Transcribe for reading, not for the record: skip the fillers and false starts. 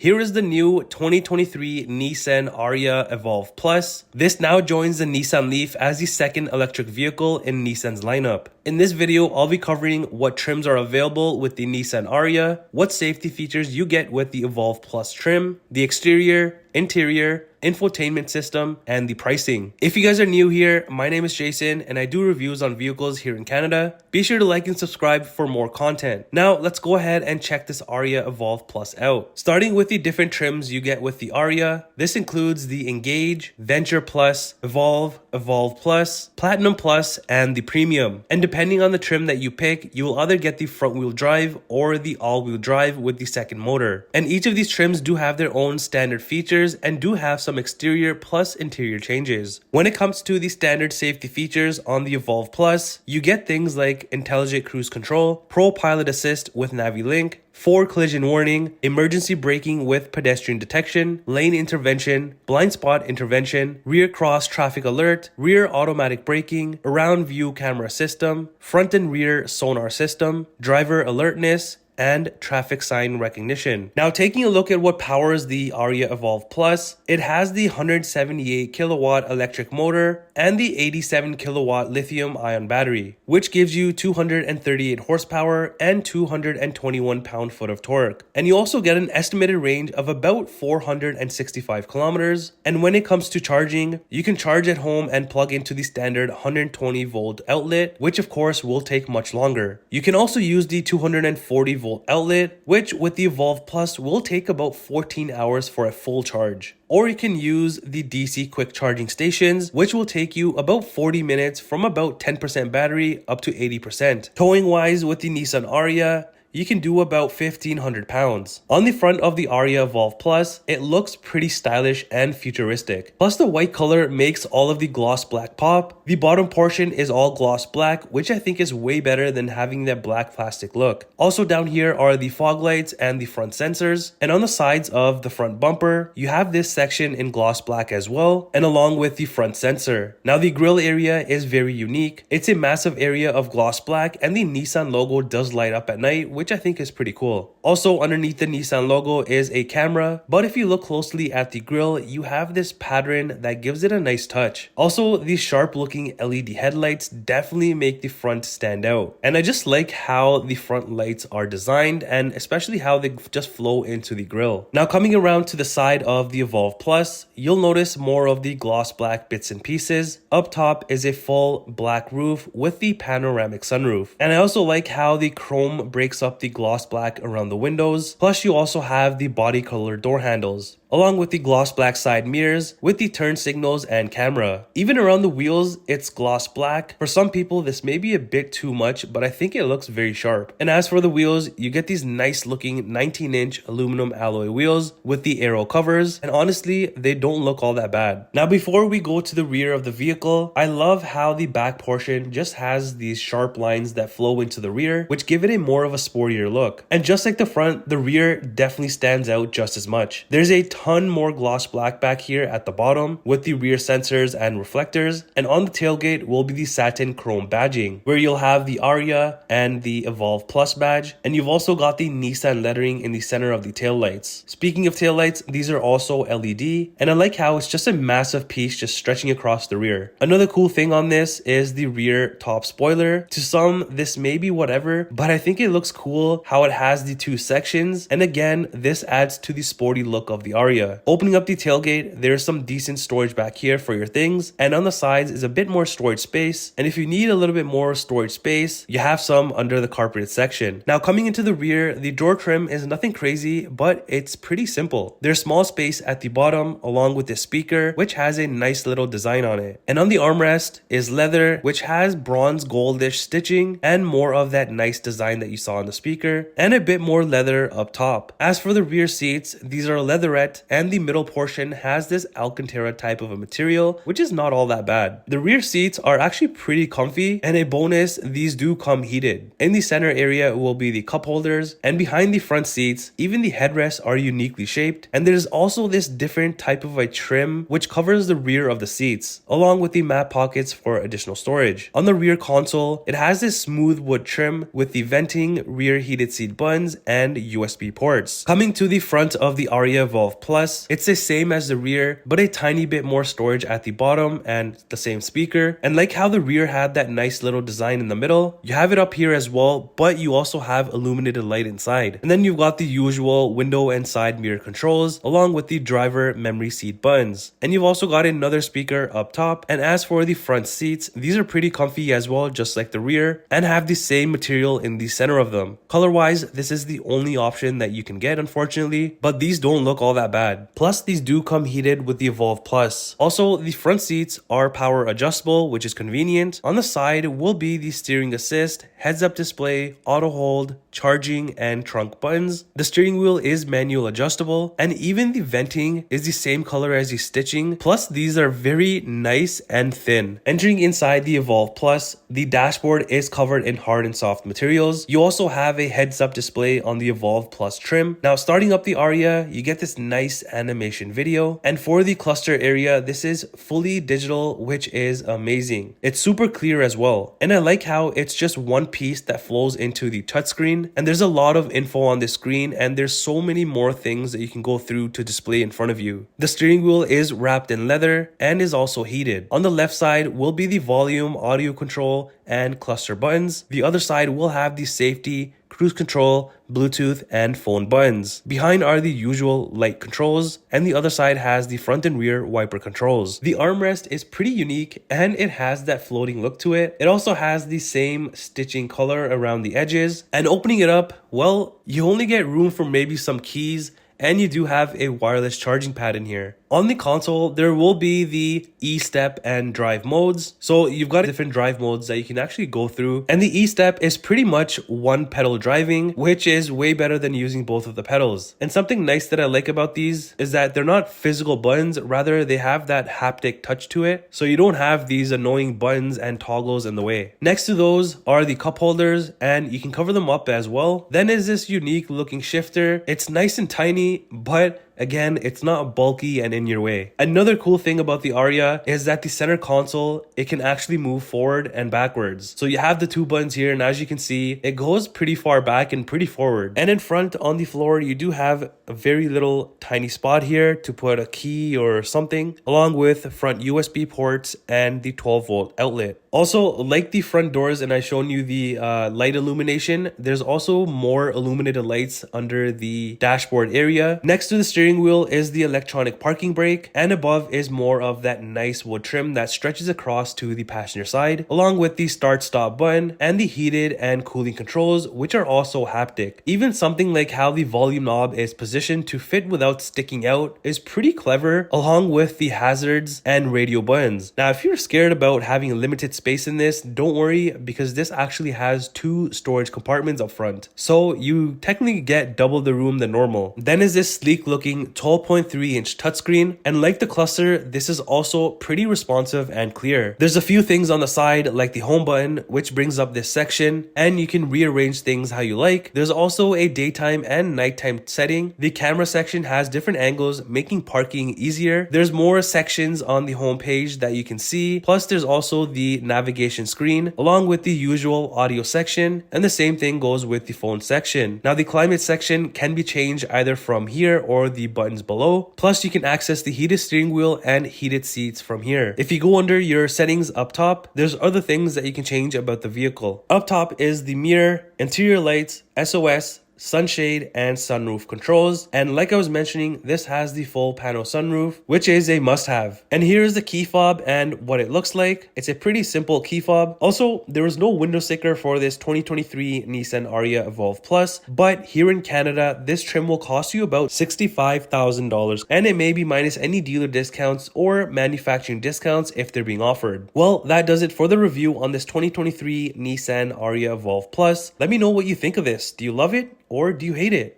Here is the new 2023 Nissan Ariya Evolve Plus. This now joins the Nissan Leaf as the second electric vehicle in Nissan's lineup. In this video, I'll be covering what trims are available with the Nissan Ariya, what safety features you get with the Evolve Plus trim, the exterior, interior, infotainment system, and the pricing. If you guys are new here, my name is Jason and I do reviews on vehicles here in Canada. Be sure to like and subscribe for more content. Now let's go ahead and check this Ariya Evolve Plus out. Starting with the different trims you get with the Ariya, this includes the Engage, Venture Plus, Evolve, Evolve Plus, Platinum Plus, and the Premium. And depending on the trim that you pick, you will either get the front wheel drive or the all-wheel drive with the second motor. And each of these trims do have their own standard features and do have some exterior plus interior changes. When it comes to the standard safety features on the Evolve Plus, you get things like intelligent cruise control, Pro Pilot Assist with NaviLink, forward collision warning, emergency braking with pedestrian detection, lane intervention, blind spot intervention, rear cross traffic alert, rear automatic braking, around view camera system, front and rear sonar system, driver alertness, and traffic sign recognition. Now taking a look at what powers the Ariya Evolve Plus, it has the 178 kilowatt electric motor and the 87 kilowatt lithium ion battery, which gives you 238 horsepower and 221 pound-foot of torque. And you also get an estimated range of about 465 kilometers. And when it comes to charging, you can charge at home and plug into the standard 120 volt outlet, which of course will take much longer. You can also use the 240 volt outlet, which with the Evolve Plus will take about 14 hours for a full charge. Or you can use the DC quick charging stations, which will take you about 40 minutes from about 10% battery up to 80%. Towing wise with the Nissan Ariya, you can do about 1,500 pounds. On the front of the Ariya Evolve Plus, it looks pretty stylish and futuristic. Plus the white color makes all of the gloss black pop. The bottom portion is all gloss black, which I think is way better than having that black plastic look. Also down here are the fog lights and the front sensors. And on the sides of the front bumper, you have this section in gloss black as well, and along with the front sensor. Now the grille area is very unique. It's a massive area of gloss black and the Nissan logo does light up at night, which I think is pretty cool. Also underneath the Nissan logo is a camera, but if you look closely at the grille, you have this pattern that gives it a nice touch. Also, these sharp looking LED headlights definitely make the front stand out. And I just like how the front lights are designed and especially how they just flow into the grille. Now coming around to the side of the Evolve Plus, you'll notice more of the gloss black bits and pieces. Up top is a full black roof with the panoramic sunroof. And I also like how the chrome breaks up the gloss black around the windows. Plus you also have the body color door handles, along with the gloss black side mirrors with the turn signals and camera. Even around the wheels, it's gloss black. For some people, this may be a bit too much, but I think it looks very sharp. And as for the wheels, you get these nice looking 19-inch aluminum alloy wheels with the aero covers, and honestly, they don't look all that bad. Now before we go to the rear of the vehicle, I love how the back portion just has these sharp lines that flow into the rear, which give it a more of a sportier look. And just like the front, the rear definitely stands out just as much. There's a ton more gloss black back here at the bottom with the rear sensors and reflectors, and on the tailgate will be the satin chrome badging where you'll have the Ariya and the Evolve Plus badge, and you've also got the Nissan lettering in the center of the taillights. Speaking of taillights, these are also LED, and I like how it's just a massive piece just stretching across the rear. Another cool thing on this is the rear top spoiler. To some, this may be whatever, but I think it looks cool how it has the two sections, and again, this adds to the sporty look of the Ariya. Opening up the tailgate, there's some decent storage back here for your things, and on the sides is a bit more storage space, and if you need a little bit more storage space, you have some under the carpeted section. Now coming into the rear, the door trim is nothing crazy, but it's pretty simple. There's small space at the bottom along with the speaker, which has a nice little design on it. And on the armrest is leather, which has bronze goldish stitching and more of that nice design that you saw on the speaker, and a bit more leather up top. As for the rear seats, these are leatherette matte, and the middle portion has this Alcantara type of a material, which is not all that bad. The rear seats are actually pretty comfy, and a bonus, these do come heated. In the center area will be the cup holders, and behind the front seats, even the headrests are uniquely shaped, and there's also this different type of a trim which covers the rear of the seats, along with the matte pockets for additional storage. On the rear console, it has this smooth wood trim with the venting, rear heated seat buttons, and USB ports. Coming to the front of the Ariya Evolve Plus, it's the same as the rear, but a tiny bit more storage at the bottom and the same speaker. And like how the rear had that nice little design in the middle, you have it up here as well, but you also have illuminated light inside. And then you've got the usual window and side mirror controls, along with the driver memory seat buttons. And you've also got another speaker up top. And as for the front seats, these are pretty comfy as well, just like the rear, and have the same material in the center of them. Color wise, this is the only option that you can get, unfortunately, but these don't look all that bad. Plus, these do come heated with the Evolve Plus. Also, the front seats are power adjustable, which is convenient. On the side will be the steering assist, heads up display, auto hold, charging, and trunk buttons. The steering wheel is manual adjustable, and even the venting is the same color as the stitching. Plus, these are very nice and thin. Entering inside the Evolve Plus, the dashboard is covered in hard and soft materials. You also have a heads up display on the Evolve Plus trim. Now, starting up the Ariya, you get this nice animation video, and for the cluster area, this is fully digital, which is amazing. It's super clear as well, and I like how it's just one piece that flows into the touchscreen, and there's a lot of info on the screen, and there's so many more things that you can go through to display in front of you. The steering wheel is wrapped in leather and is also heated. On the left side will be the volume, audio control, and cluster buttons. The other side will have the safety, cruise control, Bluetooth, and phone buttons. Behind are the usual light controls, and the other side has the front and rear wiper controls. The armrest is pretty unique, and it has that floating look to it. It also has the same stitching color around the edges, and opening it up, well, you only get room for maybe some keys, and you do have a wireless charging pad in here. On the console, there will be the E-step and drive modes. So you've got different drive modes that you can actually go through. And the E-step is pretty much one pedal driving, which is way better than using both of the pedals. And something nice that I like about these is that they're not physical buttons, rather they have that haptic touch to it. So you don't have these annoying buttons and toggles in the way. Next to those are the cup holders, and you can cover them up as well. Then is this unique looking shifter. It's nice and tiny, but again, it's not bulky and in your way. Another cool thing about the Ariya is that the center console, it can actually move forward and backwards. So you have the two buttons here, and as you can see, it goes pretty far back and pretty forward. And in front on the floor, you do have a very little tiny spot here to put a key or something, along with front USB ports and the 12-volt outlet. Also, like the front doors, and I've shown you the light illumination, there's also more illuminated lights under the dashboard area. Next to the steering wheel is the electronic parking brake, and above is more of that nice wood trim that stretches across to the passenger side, along with the start-stop button and the heated and cooling controls, which are also haptic. Even something like how the volume knob is positioned to fit without sticking out is pretty clever, along with the hazards and radio buttons. Now, if you're scared about having limited space in this, don't worry, because this actually has two storage compartments up front, so you technically get double the room than normal. Then is this sleek looking 12.3-inch touchscreen, and like the cluster, this is also pretty responsive and clear. There's a few things on the side like the home button, which brings up this section, and you can rearrange things how you like. There's also a daytime and nighttime setting. The camera section has different angles, making parking easier. There's more sections on the home page that you can see, plus there's also the navigation screen, along with the usual audio section, and the same thing goes with the phone section. Now, the climate section can be changed either from here or the buttons below. Plus, you can access the heated steering wheel and heated seats from here. If you go under your settings up top, there's other things that you can change about the vehicle. Up top is the mirror, interior lights, SOS, sunshade, and sunroof controls. And like I was mentioning, this has the full panel sunroof, which is a must-have. And here's the key fob and what it looks like. It's a pretty simple key fob. Also, there is no window sticker for this 2023 Nissan Ariya Evolve Plus, but here in Canada, this trim will cost you about $65,000, and it may be minus any dealer discounts or manufacturing discounts if they're being offered. Well, that does it for the review on this 2023 Nissan Ariya Evolve Plus. Let me know what you think of this. Do you love it? Or do you hate it?